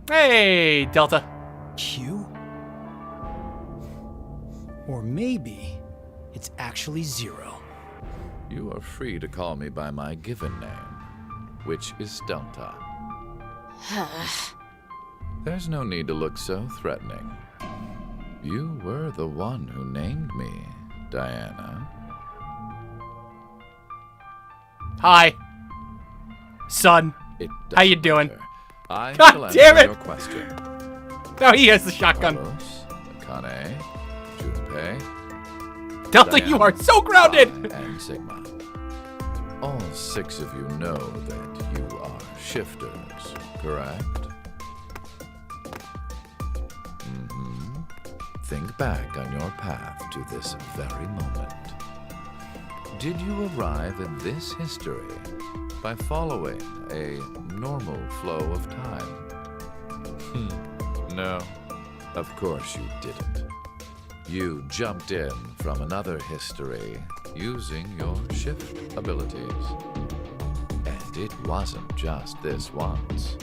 Hey, Delta. Q? Or maybe it's actually 0. You are free to call me by my given name, which is Delta. There's no need to look so threatening. You were the one who named me, Diana. Hi. Son. It How you doesn't doing? matter. I God shall damn answer it! your question. No, he has the shotgun. Carlos, Akane, Junpei, Delta, Diana, you are so grounded! Phi, and Sigma. All 6 of you know that you are shifters, correct? Think back on your path to this very moment. Did you arrive at this history by following a normal flow of time? No, of course you didn't. You jumped in from another history using your shift abilities. And it wasn't just this once.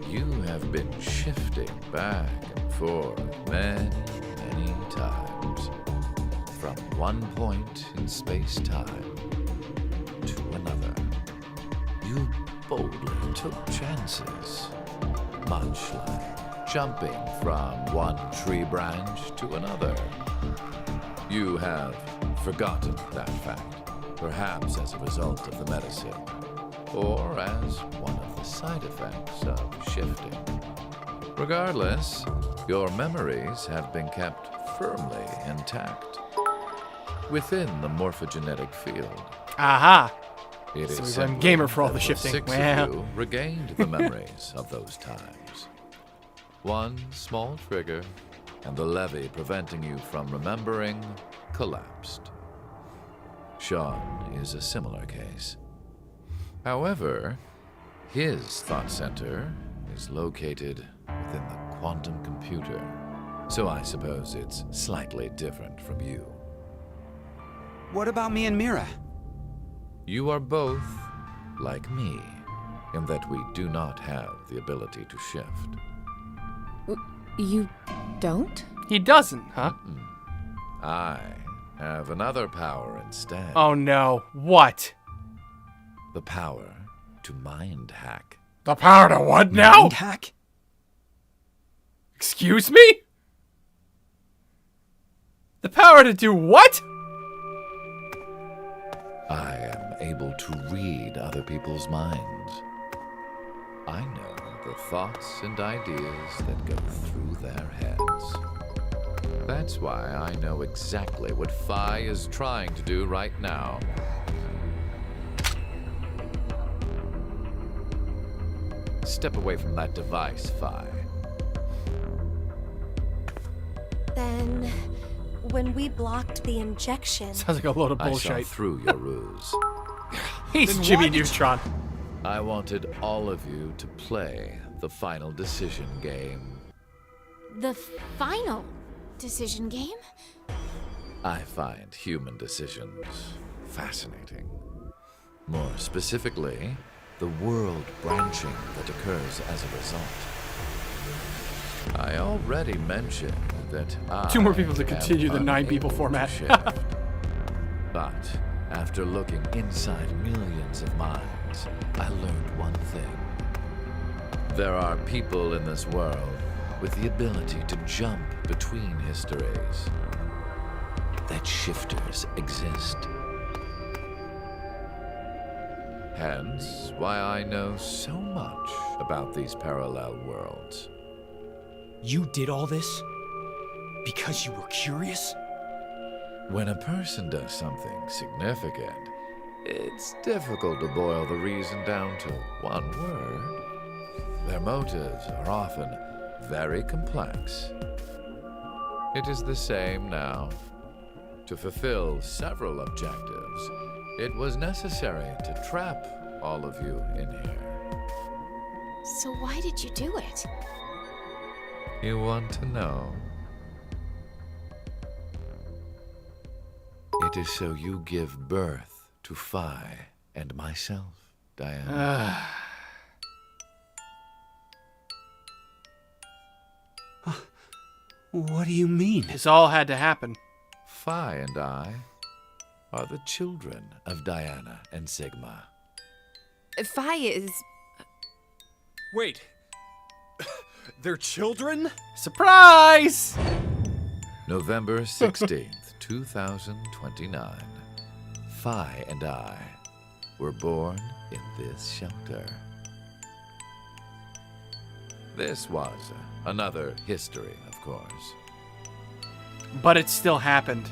You have been shifting back and forth many times, from one point in space-time to another. You boldly took chances, much like jumping from one tree branch to another. You have forgotten that fact, perhaps as a result of the medicine, or as one of the side effects of shifting. Regardless, your memories have been kept firmly intact within the morphogenetic field. Aha. It So is we run simply gamer for all that the shifting. 6 Well. of you regained the memories of those times. One small trigger, and the levee preventing you from remembering collapsed. Sean is a similar case. However, his thought center is located within the quantum computer, so I suppose it's slightly different from you. What about me and Mira? You are both like me, in that we do not have the ability to shift. You don't? He doesn't, huh? I have another power instead. Oh no. What? The power to mind hack. The power to what now? Mind hack? Excuse me? The power to do what? I am able to read other people's minds. I know the thoughts and ideas that go through their heads. That's why I know exactly what Phi is trying to do right now. Step away from that device, Phi. Then, when we blocked the injection, Sounds like a load of I saw bullshit. through your ruse. He's Then Jimmy why did Neutron. I wanted all of you to play the final decision game. the final decision game? I find human decisions fascinating. More specifically, the world branching that occurs as a result. I already mentioned that I 2 more people to am continue the 9 people unable format. to shift. But after looking inside millions of minds, I learned one thing. There are people in this world with the ability to jump between histories. That shifters exist. Hence, why I know so much about these parallel worlds. You did all this because you were curious? When a person does something significant, it's difficult to boil the reason down to one word. Their motives are often very complex. It is the same now. To fulfill several objectives, it was necessary to trap all of you in here. So why did you do it? You want to know? It is so you give birth to Phi and myself, Diana. What do you mean? This all had to happen. Phi and I are the children of Diana and Sigma. Phi is... Wait. They're children? Surprise! November 16th, 2029. Phi and I were born in this shelter. This was another history, of course. But it still happened.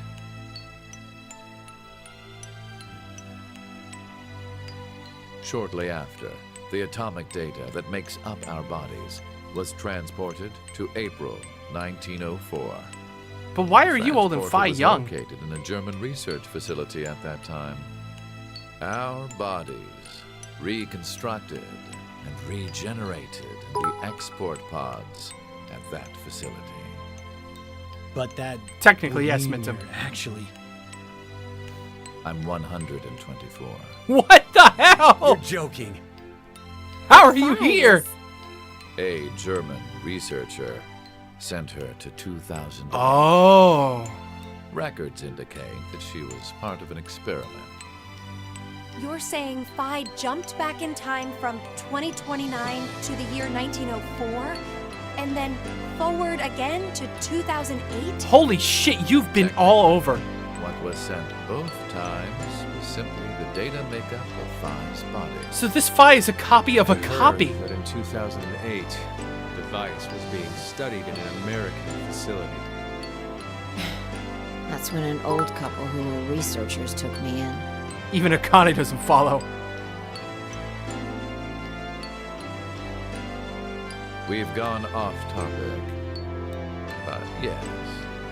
Shortly after, the atomic data that makes up our bodies was transported to April 1904. But why are you old and Transporter Phi was young? located in a German research facility at that time. Our bodies reconstructed and regenerated in the export pods at that facility. But that... Technically, would yes, mean Minton. you're actually... I'm 124. What the hell? You're joking. How are you here? A German researcher sent her to 2000. Oh. Records indicate that she was part of an experiment. You're saying Phi jumped back in time from 2029 to the year 1904? And then forward again to 2008? Holy shit, you've been all over. What was sent both times was simply the data makeup of Phi's body. So this Phi is a copy of a We heard copy. that in 2008, the device was being studied in an American facility. That's when an old couple who were researchers took me in. Even Akane doesn't follow. We've gone off topic. But yes,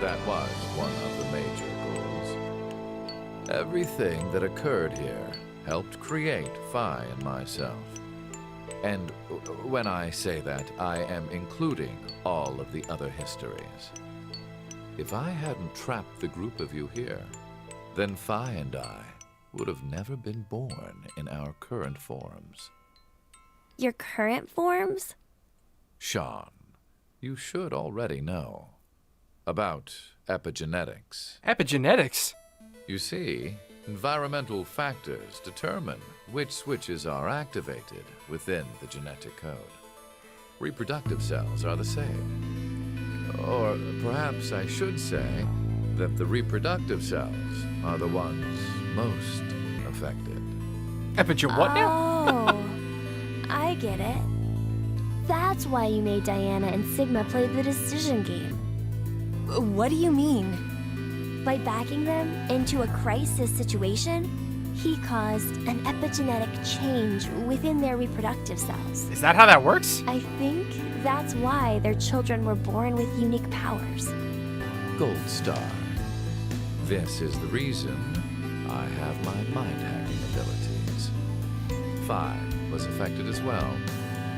that was one of the major goals. Everything that occurred here helped create Phi and myself. And when I say that, I am including all of the other histories. If I hadn't trapped the group of you here, then Phi and I would have never been born in our current forms. Your current forms? Sean, you should already know about epigenetics. Epigenetics? You see, environmental factors determine which switches are activated within the genetic code. Reproductive cells are the same. Or perhaps I should say that the reproductive cells are the ones most affected. Epigen what now? Oh, I get it. That's why you made Diana and Sigma play the decision game. What do you mean? By backing them into a crisis situation, he caused an epigenetic change within their reproductive cells. Is that how that works? I think that's why their children were born with unique powers. Gold Star. This is the reason I have my mind-hacking abilities. Phi was affected as well.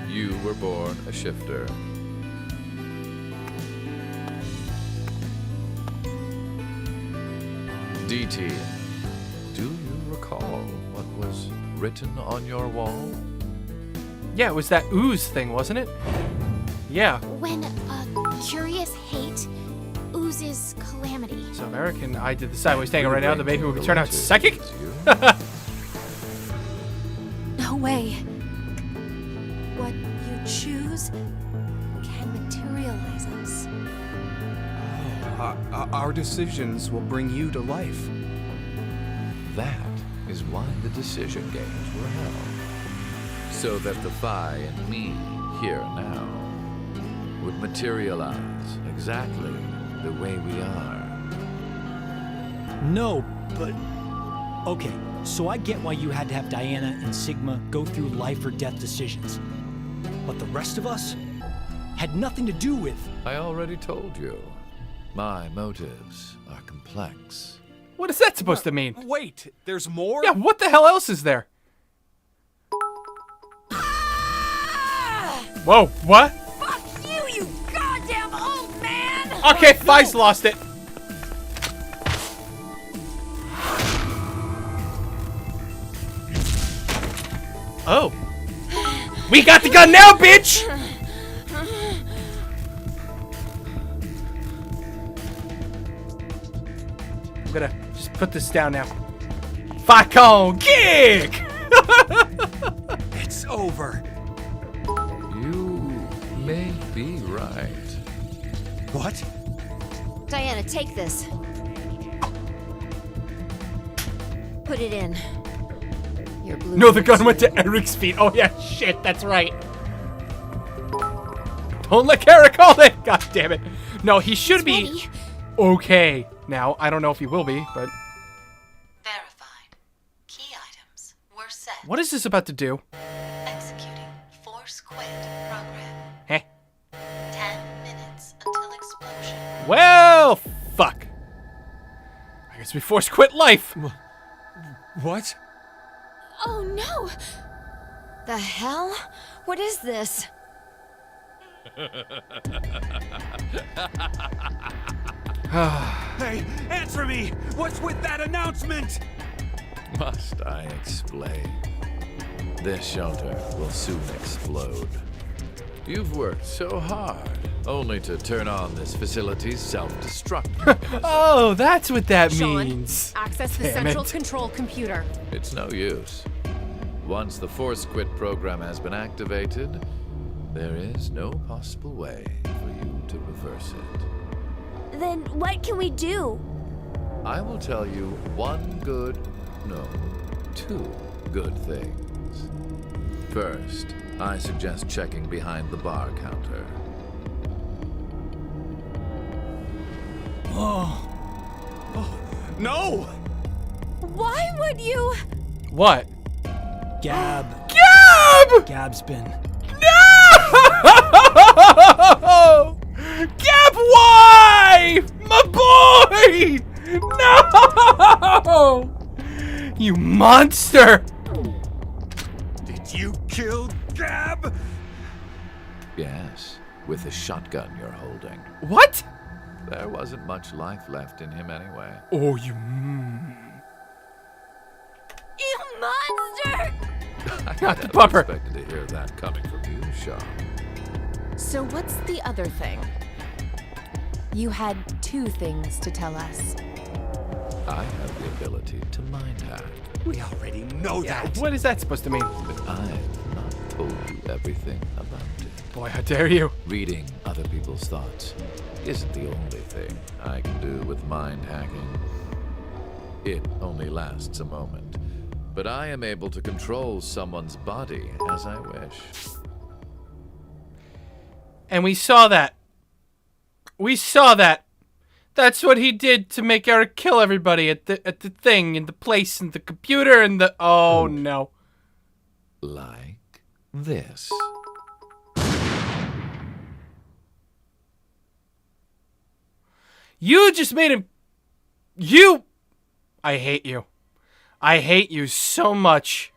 You were born a shifter. DT, do you recall what was written on your wall? Yeah, it was that ooze thing, wasn't it? Yeah. When curious hate oozes calamity. So American, I did the sideways thing right now. The baby would turn out Related psychic? as you? No way. What you choose can materialize us. Our decisions will bring you to life. That is why the decision games were held. So that the Phi and me here now would materialize exactly the way we are. No, but... Okay, so I get why you had to have Diana and Sigma go through life or death decisions. But the rest of us had nothing to do with... I already told you. My motives are complex. What is that supposed to mean? Wait, there's more? Yeah, what the hell else is there? Whoa, what? Fuck you, you goddamn old man! Okay, Phi's lost it. Oh. We got the gun now, bitch! Put this down now. Falcon kick! It's over. You may be right. What? Diana, take this. Put it in. Your blue. No, the gun went to Eric's feet. Oh yeah, shit, that's right. Don't let Eric hold it! God damn it. No, he should be Ready? okay now. I don't know if he will be, but... Verified. Key items were set. What is this about to do? Executing force quit program. Heh. 10 minutes until explosion. Well, fuck. I guess we force quit life. What? Oh no! The hell? What is this? Hey, answer me! What's with that announcement? Must I explain? This shelter will soon explode. You've worked so hard, only to turn on this facility's self-destruct mechanism. Oh, that's what that Sean, means. access the Damn central it. control computer. It's no use. Once the force quit program has been activated, there is no possible way for you to reverse it. Then what can we do? I will tell you two good things. First, I suggest checking behind the bar counter. No! Why would you? What? Gab. Gab! Gab's been. No! Gab, why? My boy! No! You monster! Did you kill Gab? Yes, with the shotgun you're holding. What? There wasn't much life left in him anyway. Oh, you. You monster! I got the Never bumper. expected to hear that coming from you, Sean. So what's the other thing? You had 2 things to tell us. I have the ability to mind hack, We already know that. What is that supposed to mean? but I've not told you everything about it. Boy, how dare you? Reading other people's thoughts isn't the only thing I can do with mind hacking. It only lasts a moment, but I am able to control someone's body as I wish. And we saw that. We saw that. That's what he did to make Eric kill everybody at the thing, in the place, in the computer, and the... Oh, no. Like this. You just made him... You... I hate you. I hate you so much.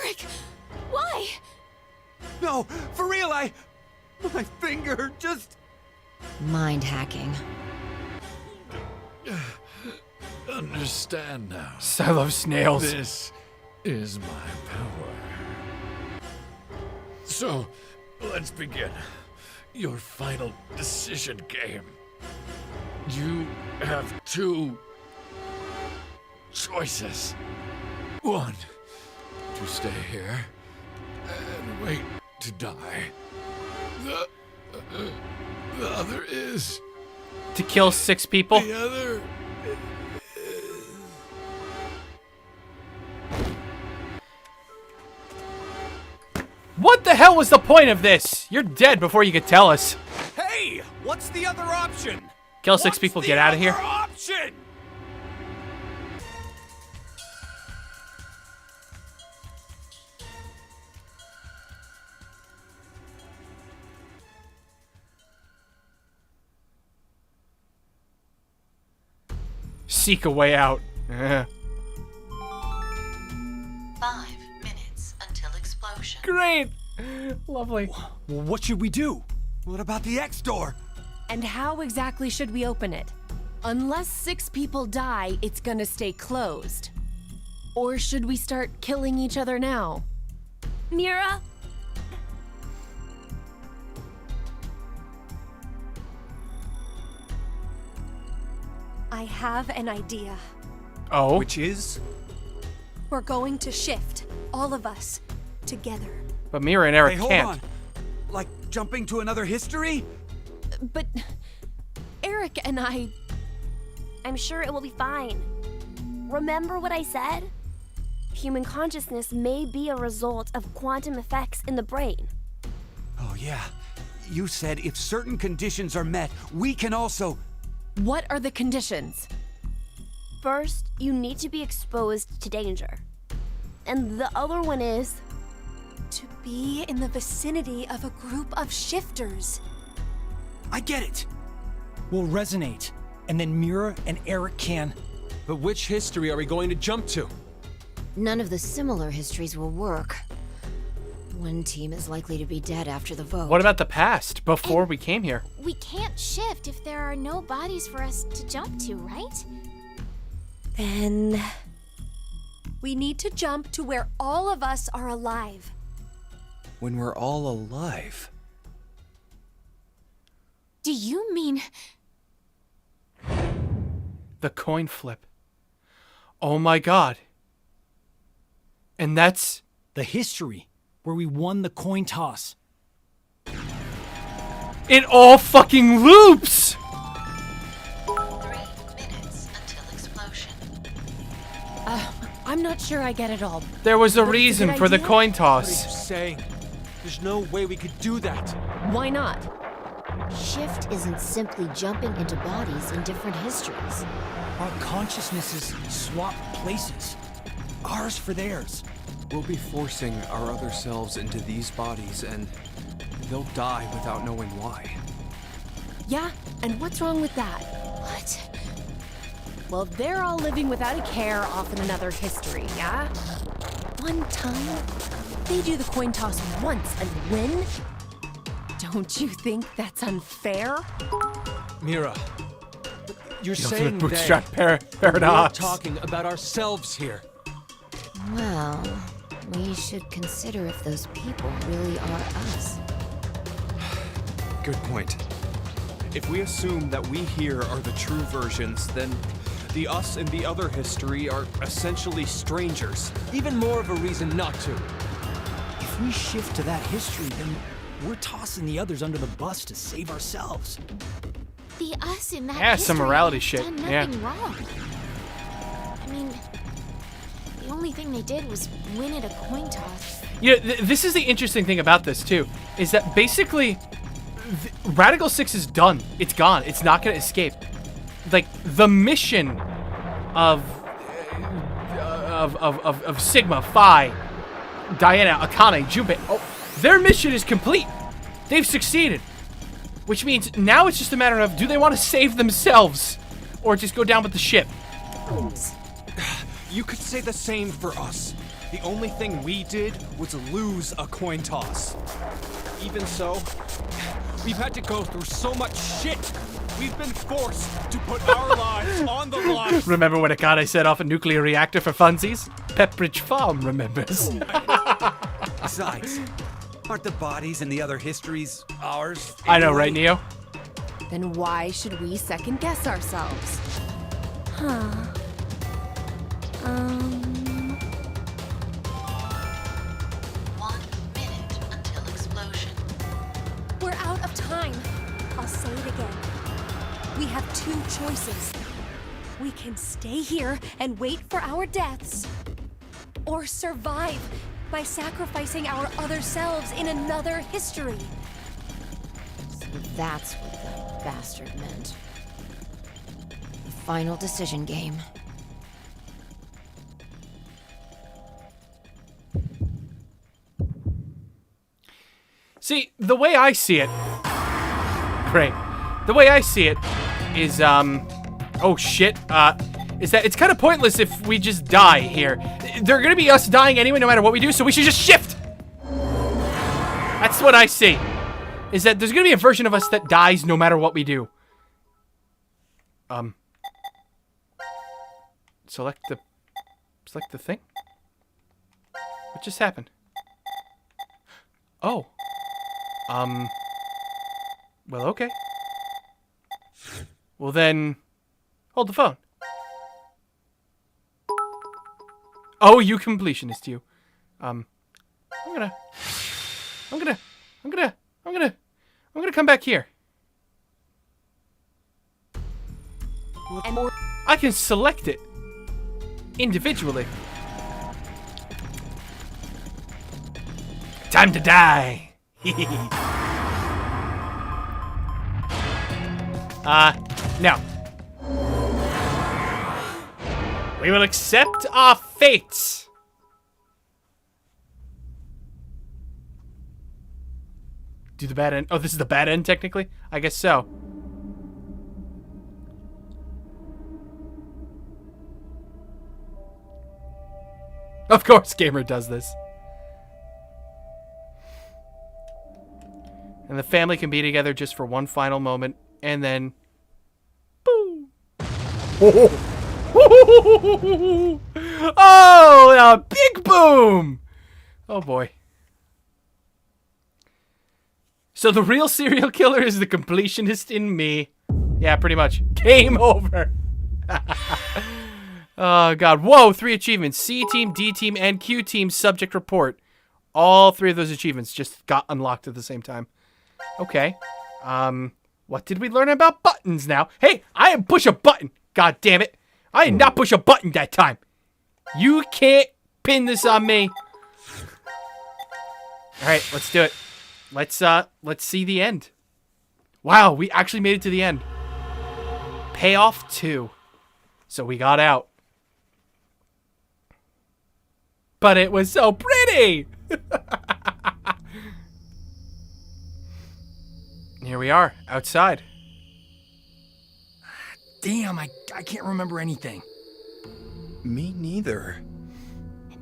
Eric! Why? No, for real, my finger just. Mind hacking. Understand now. I love snails. This is my power. So, let's begin. Your final decision game. You have 2 choices. 1, to stay here and wait to die. The other is... To kill 6 people? The other... What the hell was the point of this? You're dead before you could tell us. Hey, what's the other option? Kill 6 people, get out of here. Other option? Seek a way out. 5 minutes until explosion. Great. Lovely. Well, what should we do? What about the X door? And how exactly should we open it? Unless 6 people die, it's gonna stay closed. Or should we start killing each other now? Mira, I have an idea. Oh. Which is? We're going to shift, all of us, together. But Mira and Eric Hey, hold can't. on. Like jumping to another history? But Eric and I... I'm sure it will be fine. Remember what I said? Human consciousness may be a result of quantum effects in the brain. Oh, yeah. You said if certain conditions are met, we can also... What are the conditions? First, you need to be exposed to danger. And the other one is... To be in the vicinity of a group of shifters. I get it. We'll resonate, and then Mira and Eric can... But which history are we going to jump to? None of the similar histories will work. One team is likely to be dead after the vote. What about the past, before we came here? We can't shift if there are no bodies for us to jump to, right? Then... we need to jump to where all of us are alive. When we're all alive. Do you mean... The coin flip. Oh my god. And that's... The history, where we won the coin toss. It all fucking loops! 3 minutes until explosion. I'm not sure I get it all. There was a But it's a reason good for the idea. coin What are you toss. saying? There's no way we could do that. Why not? Shift isn't simply jumping into bodies in different histories. Our consciousnesses swap places. Ours for theirs. We'll be forcing our other selves into these bodies, and they'll die without knowing why. Yeah, and what's wrong with that? What? Well, they're all living without a care off in another history, yeah? One time, they do the coin toss once and win? Don't you think that's unfair? Mira, you're You know, saying the bootstrap we're paradox. talking about ourselves here. Well, we should consider if those people really are us. Good point. If we assume that we here are the true versions, then the us in the other history are essentially strangers. Even more of a reason not to. If we shift to that history, then we're tossing the others under the bus to save ourselves. The us in that Yeah, some history morality have shit, done yeah. nothing wrong. I mean, the only thing they did was win at a coin toss. You know, this is the interesting thing about this, too, is that basically, Radical 6 is done. It's gone. It's not going to escape. Like, the mission of Sigma, Phi, Diana, Akane, Junpei, their mission is complete. They've succeeded. Which means now it's just a matter of, do they want to save themselves? Or just go down with the ship? You could say the same for us. The only thing we did was lose a coin toss. Even so, we've had to go through so much shit. We've been forced to put our lives on the line. Remember when Akane set off a nuclear reactor for funsies? Pepperidge Farm remembers. Besides, aren't the bodies in the other histories ours? I know, right, Neo? Then why should we second guess ourselves? Huh. 1 minute until explosion. We're out of time. I'll say it again. We have two choices. We can stay here and wait for our deaths, or survive by sacrificing our other selves in another history. So that's what the bastard meant. The final decision game. See, the way I see it... Great. The way I see it is, oh shit, is that it's kind of pointless if we just die here. They're gonna be us dying anyway no matter what we do, so we should just shift! That's what I see. Is that there's gonna be a version of us that dies no matter what we do. Select the thing? What just happened? Oh. Well, okay. Well then... Hold the phone. Oh, you completionist, you. I'm gonna come back here. I can select it individually. Time to die. Now. We will accept our fates. Do the bad end. Oh, this is the bad end, technically? I guess so. Of course, Gamer does this. And the family can be together just for one final moment, and then... boom! Oh, a big boom! Oh, boy. So the real serial killer is the completionist in me. Yeah, pretty much. Game over. Oh, God. Whoa, 3 achievements. C team, D team, and Q team subject report. All 3 of those achievements just got unlocked at the same time. Okay. What did we learn about buttons now? Hey, I didn't push a button. God damn it. I did not push a button that time. You can't pin this on me. All right, let's do it. Let's see the end. Wow, we actually made it to the end. Payoff 2. So we got out. But it was so pretty. Here we are, outside. Damn, I can't remember anything. Me neither.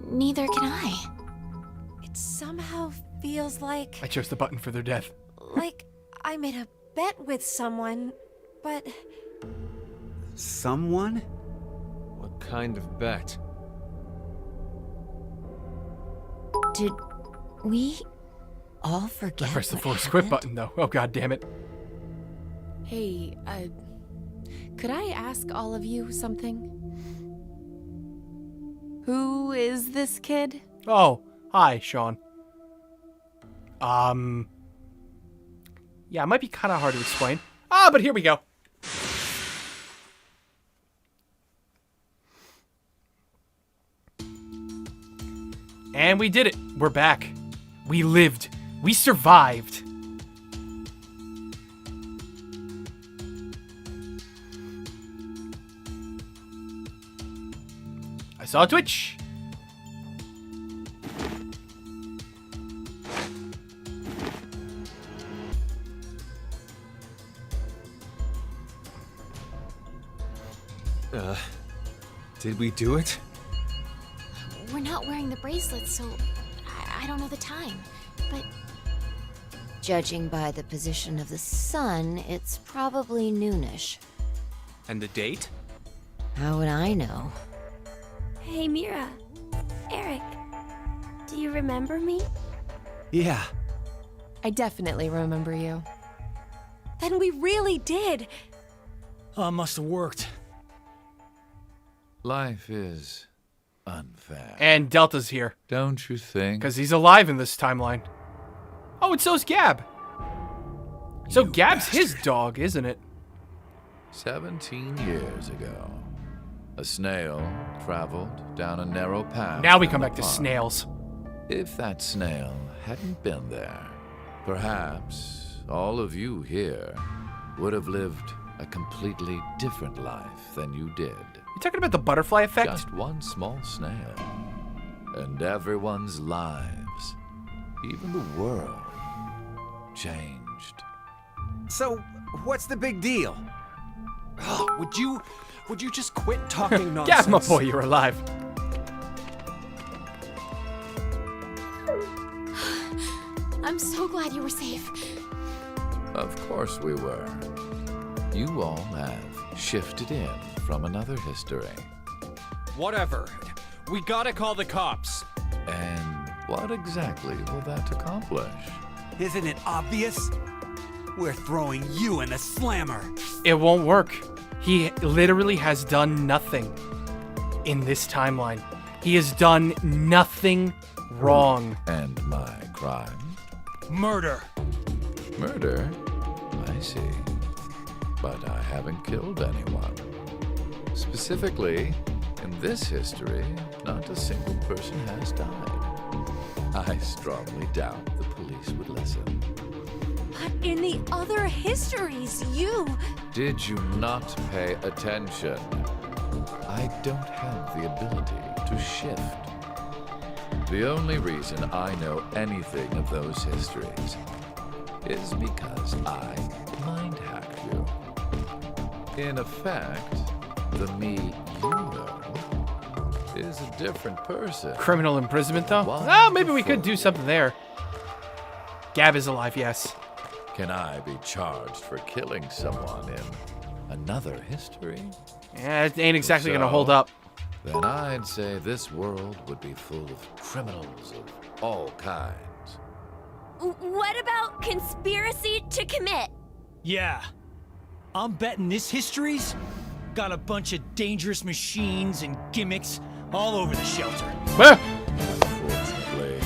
Neither can I. It somehow feels like... I chose the button for their death. like I made a bet with someone, but... Someone? What kind of bet? Did we all forget? I pressed the what force quit happened? button, though. Oh, God damn it. Hey, could I ask all of you something? Who is this kid? Oh, hi, Sean. Yeah, it might be kind of hard to explain. Ah, but here we go. And we did it. We're back. We lived. We survived. I saw a Twitch. Did we do it? We're not wearing the bracelets, so I don't know the time. But Judging by the position of the sun, it's probably noonish. And the date? How would I know? Hey, Mira. Eric. Do you remember me? Yeah. I definitely remember you. Then we really did. Must have worked. Life is unfair. And Delta's here. Don't you think? Because he's alive in this timeline. Oh, and so's Gab. So You Gab's his bastard. dog, isn't it? 17 years ago, a snail traveled down a narrow path. Now we in come the back to park. snails. If that snail hadn't been there, perhaps all of you here would have lived a completely different life than you did. You talking about the butterfly effect? Just one small snail, and everyone's lives, even the world, changed. So, what's the big deal? Would you just quit talking nonsense? Gab, my boy, you're alive. I'm so glad you were safe. Of course we were. You all have shifted in from another history. Whatever. We gotta call the cops. And what exactly will that accomplish? Isn't it obvious? We're throwing you in the slammer. It won't work. He literally has done nothing in this timeline. He has done nothing wrong. And my crime? Murder. Murder? I see. But I haven't killed anyone. Specifically, in this history, not a single person has died. I strongly doubt the police would listen. But in the other histories, you... Did you not pay attention? I don't have the ability to shift. The only reason I know anything of those histories is because I mind hacked you. In effect, the me you know is a different person. Criminal imprisonment, though? One Ah, maybe we could before do something there. Gab is alive, yes. Can I be charged for killing someone in another history? Yeah, it ain't exactly gonna So, hold up. Then I'd say this world would be full of criminals of all kinds. What about conspiracy to commit? Yeah. I'm betting this history's got a bunch of dangerous machines and gimmicks all over the shelter. Ah! Unfortunately,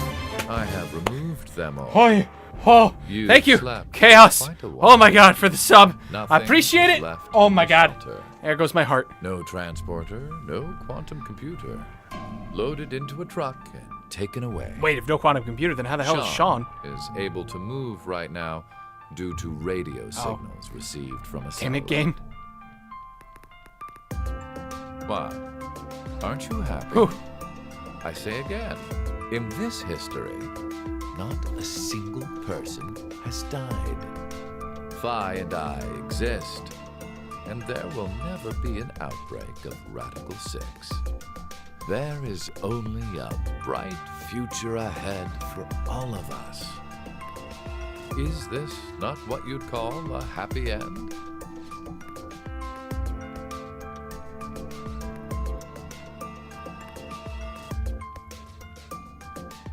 I have removed them all. Oi. Oh, You thank you, slept Chaos. quite a while. Oh my god, for the sub. I Nothing appreciate is it. left Oh in my the god. shelter. There goes my heart. No transporter, no quantum computer. Loaded into a truck and taken away. Wait, if no quantum computer, then how the hell is Sean? is able to move right now due to radio signals received from a Damn it, satellite. game. Why? Aren't you happy? Whew. I say again, in this history, not a single person has died. Phi and I exist, and there will never be an outbreak of Radical 6. There is only a bright future ahead for all of us. Is this not what you'd call a happy end?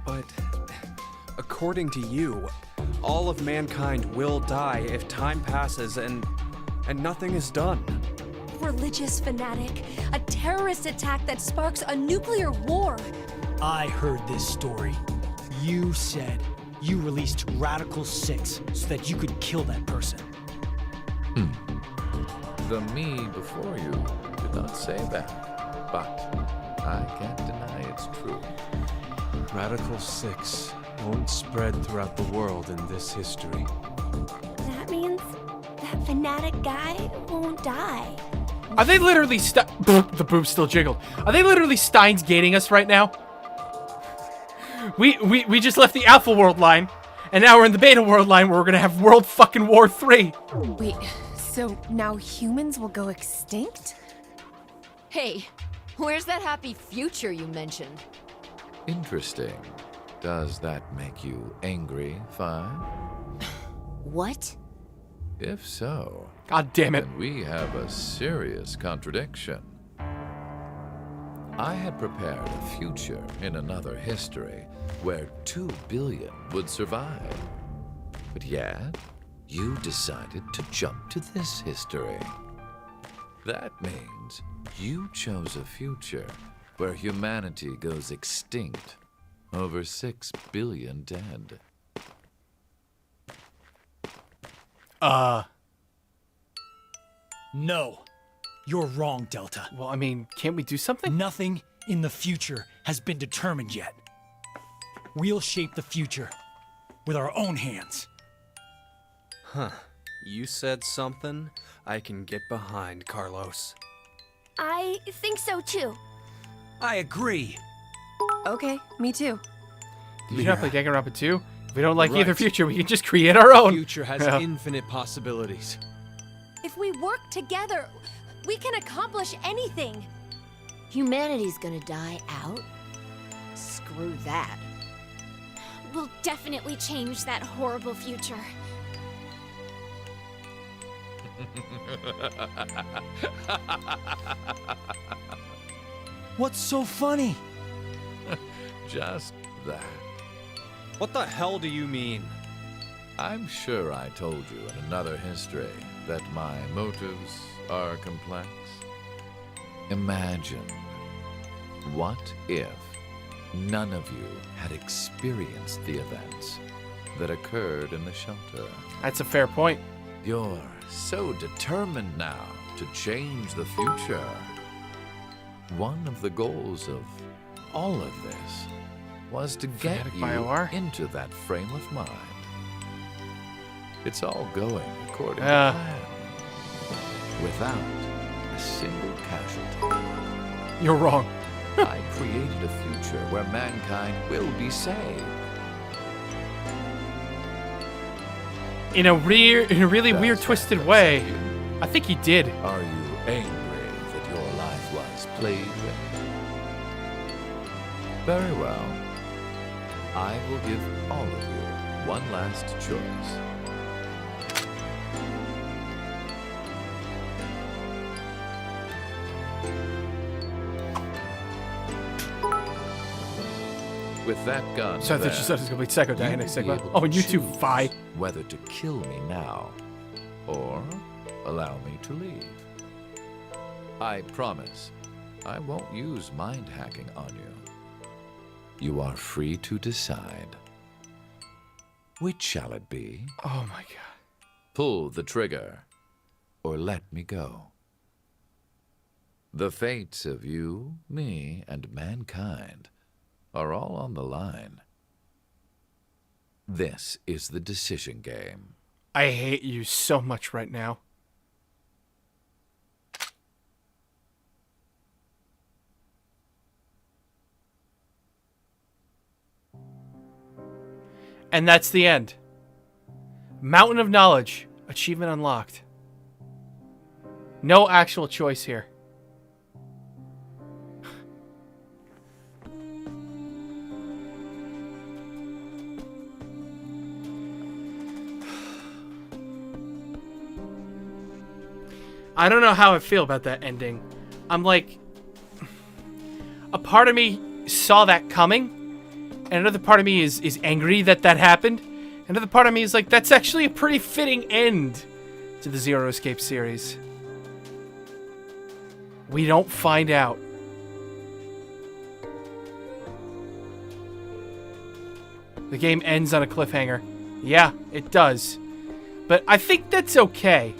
But according to you, all of mankind will die if time passes and nothing is done. Religious fanatic, a terrorist attack that sparks a nuclear war. I heard this story. You said you released Radical 6 so that you could kill that person. The me before you did not say that, but I can't deny it's true. Radical 6 won't spread throughout the world in this history. That means that fanatic guy won't die. Are they literally the boob still jiggled. Are they literally Steins gating us right now? We just left the Alpha World line, and now we're in the Beta World line where we're gonna have World fucking War 3. Wait, so now humans will go extinct? Hey, where's that happy future you mentioned? Interesting. Does that make you angry, Phi? What? If so, God damn it. then we have a serious contradiction. I had prepared a future in another history where 2 billion would survive. But yet, you decided to jump to this history. That means you chose a future where humanity goes extinct, over 6 billion dead. No. You're wrong, Delta. Well, I mean, can't we do something? Nothing in the future has been determined yet. We'll shape the future with our own hands. Huh. You said something I can get behind, Carlos. I think so too. I agree. Okay, me too. Did you not play Danganronpa 2? If we don't like Right. either future, we can just create our own. Future has Yeah. infinite possibilities. If we work together, we can accomplish anything. Humanity's gonna die out? Screw that. We'll definitely change that horrible future. What's so funny? Just that. What the hell do you mean? I'm sure I told you in another history that my motives are complex. Imagine, what if none of you had experienced the events that occurred in the shelter? That's a fair point. You're so determined now to change the future. One of the goals of all of this was to get Fanatic you BioWare? into that frame of mind. It's all going according to Yeah. plan, without a single casualty. You're wrong. I created a future where mankind will be saved. In a really Does weird, that twisted upset way. you? I think he did. Are you angry that your life was played with? Very well. I will give all of you one last choice. With that gun So I thought you there, said it was complete psycho you will Diana be Sigma. able Oh, to and you too, choose Phi. whether to kill me now or allow me to leave. I promise I won't use mind hacking on you. You are free to decide. Which shall it be? Oh my god. Pull the trigger or let me go. The fates of you, me, and mankind are all on the line. This is the decision game. I hate you so much right now. And that's the end. Mountain of Knowledge. Achievement unlocked. No actual choice here. I don't know how I feel about that ending. I'm like, a part of me saw that coming, and another part of me is angry that that happened. Another part of me is like, that's actually a pretty fitting end to the Zero Escape series. We don't find out. The game ends on a cliffhanger. Yeah, it does. But I think that's okay.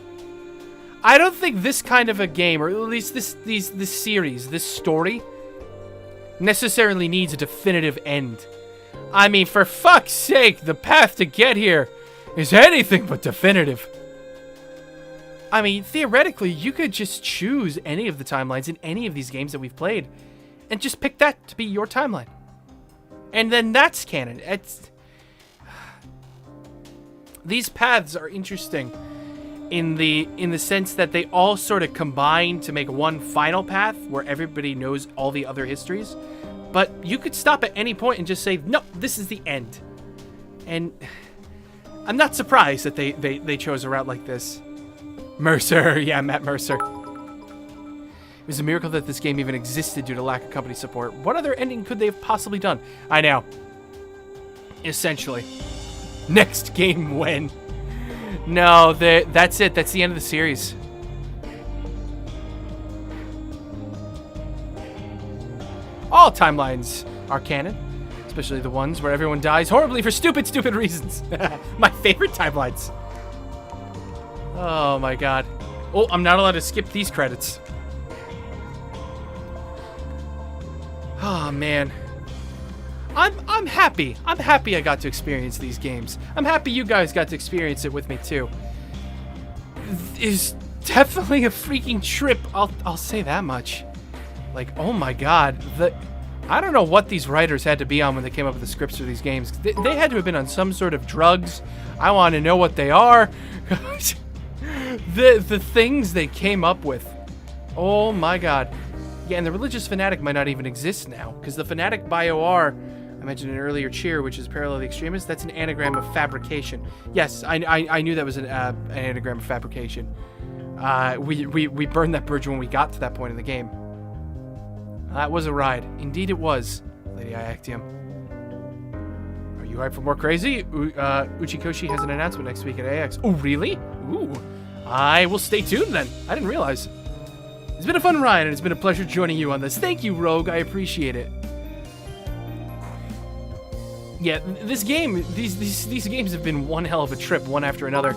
I don't think this kind of a game, or at least this series, this story, necessarily needs a definitive end. I mean, for fuck's sake, the path to get here is anything but definitive. I mean, theoretically, you could just choose any of the timelines in any of these games that we've played, and just pick that to be your timeline. And then that's canon. These paths are interesting in the sense that they all sort of combine to make one final path where everybody knows all the other histories. But you could stop at any point and just say, no, this is the end. And I'm not surprised that they chose a route like this. Mercer, yeah, Matt Mercer. It was a miracle that this game even existed due to lack of company support. What other ending could they have possibly done? I know. Essentially. Next game when? No, that's it. That's the end of the series. All timelines are canon, especially the ones where everyone dies horribly for stupid reasons. My favorite timelines. Oh my god. Oh, I'm not allowed to skip these credits. Oh man. I'm happy. I'm happy I got to experience these games. I'm happy you guys got to experience it with me too. It's definitely a freaking trip. I'll say that much. Like, oh my god, I don't know what these writers had to be on when they came up with the scripts for these games. They had to have been on some sort of drugs. I want to know what they are. the things they came up with. Oh my god. Yeah, and the religious fanatic might not even exist now, because the fanatic BioR, I mentioned in an earlier cheer, which is parallel to the extremist, that's an anagram of fabrication. Yes, I knew that was an anagram of fabrication. We burned that bridge when we got to that point in the game. That was a ride. Indeed it was, Lady Iactium. Are you You hyped for more crazy? Uchikoshi has an announcement next week at AX. Oh, really? Ooh. I will stay tuned then. I didn't realize. It's been a fun ride, and it's been a pleasure joining you on this. Thank you, Rogue. I appreciate it. Yeah, this game, these games have been one hell of a trip, one after another.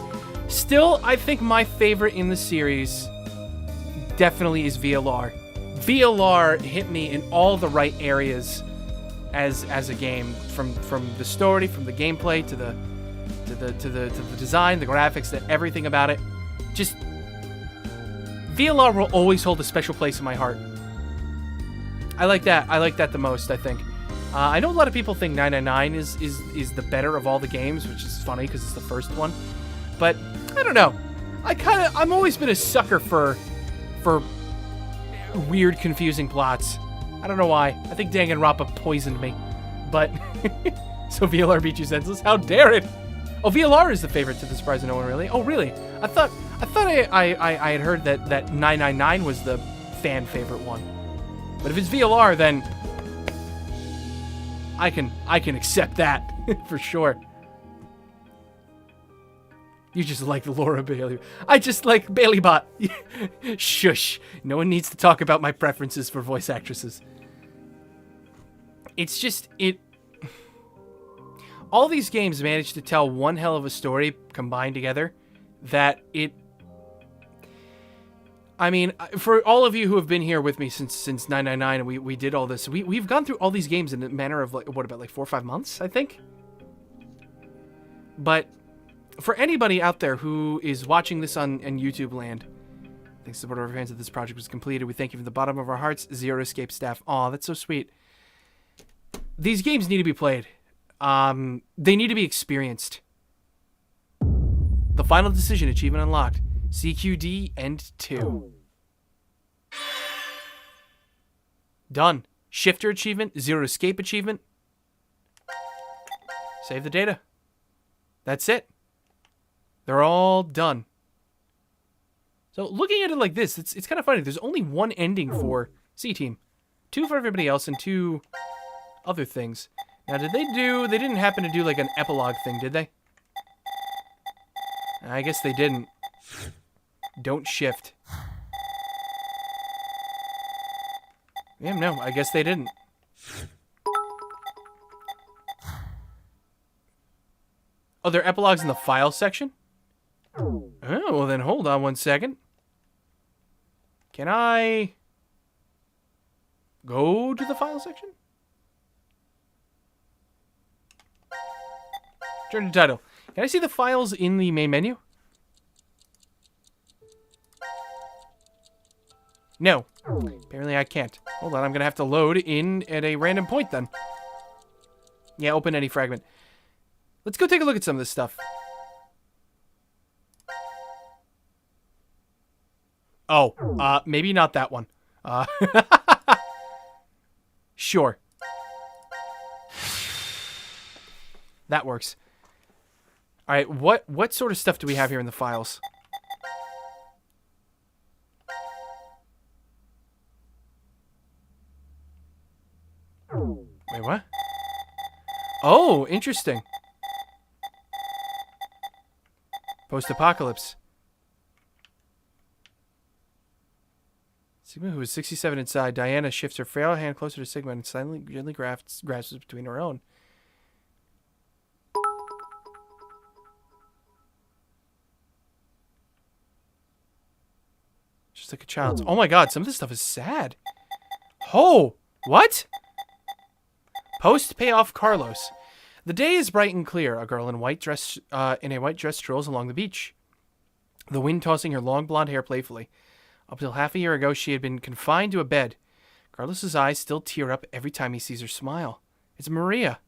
Still, I think my favorite in the series definitely is VLR. VLR hit me in all the right areas as a game, from the story, from the gameplay to the design, the graphics, everything about it. Just VLR will always hold a special place in my heart. I like that. I like that the most, I think. I know a lot of people think 999 is the better of all the games, which is funny because it's the first one. But I don't know. I'm always been a sucker for weird, confusing plots. I don't know why. I think Danganronpa poisoned me. But so VLR beat you senseless? How dare it? Oh, VLR is the favorite to the surprise of no one, really. Oh, really? I thought I had heard that 999 was the fan favorite one. But if it's VLR, then I can accept that for sure. You just like Laura Bailey. I just like Baileybot. Shush. No one needs to talk about my preferences for voice actresses. It's just all these games manage to tell one hell of a story combined together that I mean, for all of you who have been here with me since 999 and we did all this, we've gone through all these games in a manner of, like, what, about like 4 or 5 months, I think? But for anybody out there who is watching this on YouTube land, thanks to the our fans that this project was completed. We thank you from the bottom of our hearts. Zero Escape staff. Aw, that's so sweet. These games need to be played. They need to be experienced. The Final Decision achievement unlocked. CQD End 2. Done. Shifter achievement. Zero Escape achievement. Save the data. That's it. They're all done. So looking at it like this, it's kind of funny. There's only one ending for C-Team. 2 for everybody else and 2 other things. Now, they didn't happen to do like an epilogue thing, did they? I guess they didn't. Don't shift. Yeah, no, I guess they didn't. Oh, there are epilogues in the file section? Oh, well then hold on one second. Can I go to the file section? Turn to title. Can I see the files in the main menu? No. Apparently I can't. Hold on, I'm gonna have to load in at a random point then. Yeah, open any fragment. Let's go take a look at some of this stuff. Oh, maybe not that one. Sure. That works. All right, what sort of stuff do we have here in the files? Wait, what? Oh, interesting. Post-apocalypse. Sigma, who is 67 inside. Diana shifts her frail hand closer to Sigma and silently, gently grasps it between her own. Just like a child's. Oh my god, some of this stuff is sad. Oh, what? Post-payoff Carlos. The day is bright and clear. A girl in a white dress strolls along the beach, the wind tossing her long blonde hair playfully. Up till half a year ago, she had been confined to a bed. Carlos's eyes still tear up every time he sees her smile. It's Maria.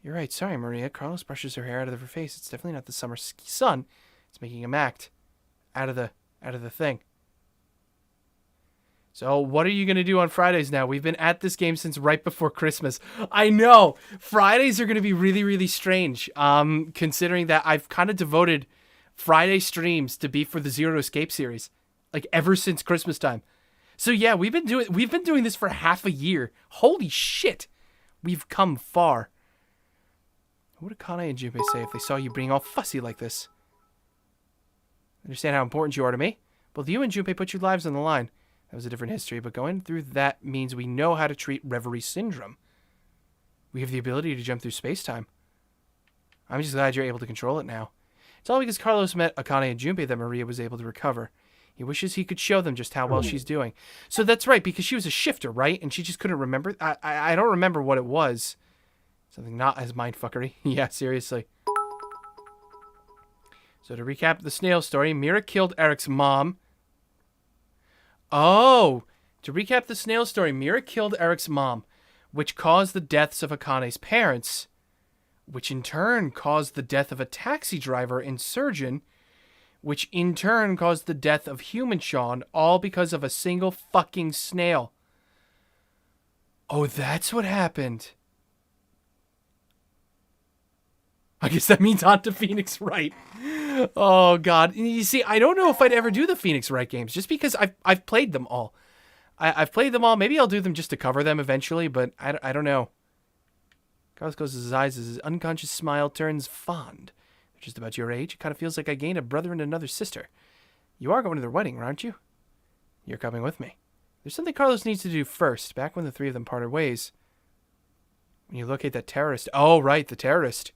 You're right. Sorry, Maria. Carlos brushes her hair out of her face. It's definitely not the summer sun. It's making him act out of the thing. So what are you going to do on Fridays now? We've been at this game since right before Christmas. I know. Fridays are going to be really, really strange. Considering that I've kind of devoted Friday streams to be for the Zero Escape series, like ever since Christmas time. So yeah, we've been doing this for half a year. Holy shit. We've come far. What would Akane and Junpei say if they saw you being all fussy like this? Understand how important you are to me? Both you and Junpei put your lives on the line. That was a different history, but going through that means we know how to treat Reverie Syndrome. We have the ability to jump through space-time. I'm just glad you're able to control it now. It's all because Carlos met Akane and Junpei that Maria was able to recover. He wishes he could show them just how well she's doing. So that's right, because she was a shifter, right? And she just couldn't remember. I don't remember what it was. Something not as mindfuckery. Yeah, seriously. So to recap the snail story, Mira killed Eric's mom. Oh! To recap the snail story, Mira killed Eric's mom, which caused the deaths of Akane's parents, which in turn caused the death of a taxi driver and surgeon, which in turn caused the death of Human Sean, all because of a single fucking snail. Oh, that's what happened. I guess that means on to Phoenix Wright. Oh, God. You see, I don't know if I'd ever do the Phoenix Wright games, just because I've played them all. I've played them all. Maybe I'll do them just to cover them eventually, but I don't know. Carlos closes his eyes as his unconscious smile turns fond. They're just about your age. It kind of feels like I gained a brother and another sister. You are going to their wedding, aren't you? You're coming with me. There's something Carlos needs to do first, back when the three of them parted ways. When you locate that terrorist. Oh, right, the terrorist.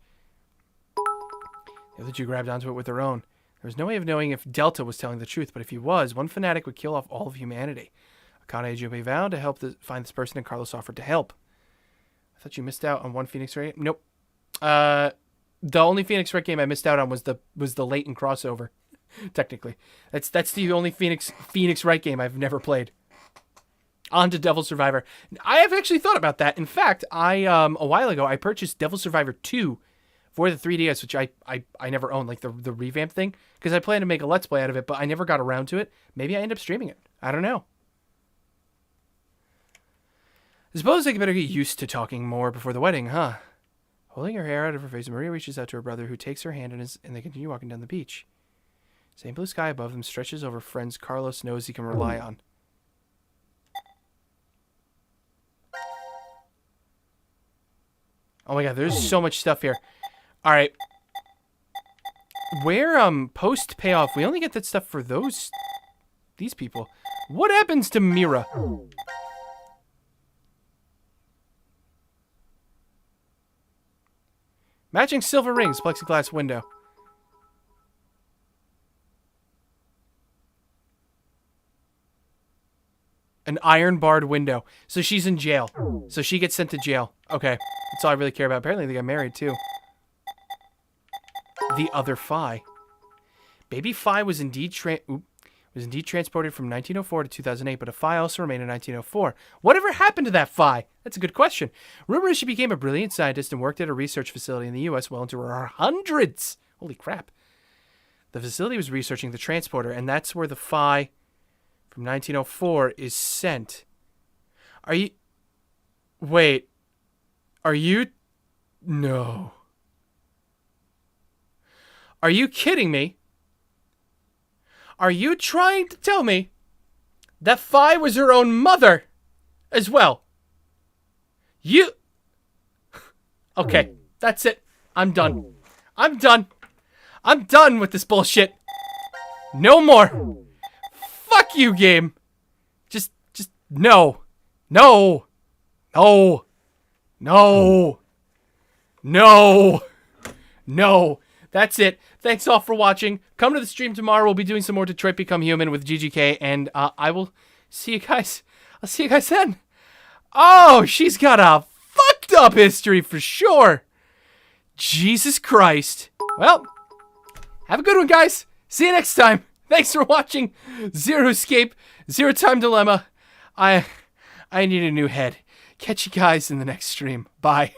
The other two grabbed onto it with their own. There was no way of knowing if Delta was telling the truth, but if he was, one fanatic would kill off all of humanity. Akane and Junpei vowed to help find this person, and Carlos offered to help. I thought you missed out on one Phoenix Wright. Nope. The only Phoenix Wright game I missed out on was the Leighton crossover. Technically, that's the only Phoenix Wright game I've never played. On to Devil Survivor. I have actually thought about that. In fact, a while ago I purchased Devil Survivor 2 for the 3DS, which I never owned, like the revamp thing, because I planned to make a Let's Play out of it, but I never got around to it. Maybe I end up streaming it. I don't know. I suppose I better get used to talking more before the wedding, huh? Holding her hair out of her face, Maria reaches out to her brother, who takes her hand and they continue walking down the beach. Same blue sky above them stretches over friends Carlos knows he can rely on. Oh my god, there's so much stuff here. Alright. Where, post payoff, we only get that stuff for these people. What happens to Mira? Matching silver rings, plexiglass window. An iron-barred window. So she's in jail. So she gets sent to jail. Okay. That's all I really care about. Apparently they got married, too. The other Phi. Baby Phi was indeed transported from 1904 to 2008, but a Phi also remained in 1904. Whatever happened to that Phi? That's a good question. Rumor is she became a brilliant scientist and worked at a research facility in the U.S. well into her hundreds. Holy crap. The facility was researching the transporter, and that's where the Phi from 1904 is sent. Are you... Wait. Are you... No. Are you kidding me? Are you trying to tell me that Phi was her own mother as well? You... Okay, that's it. I'm done. I'm done. I'm done with this bullshit. No more. Fuck you, game. Just no. No. No. No. No. No. That's it. Thanks all for watching. Come to the stream tomorrow. We'll be doing some more Detroit Become Human with GGK, and I will see you guys. I'll see you guys then. Oh, she's got a fucked up history for sure. Jesus Christ. Well, have a good one, guys. See you next time. Thanks for watching. Zero Escape, Zero Time Dilemma. I need a new head. Catch you guys in the next stream. Bye.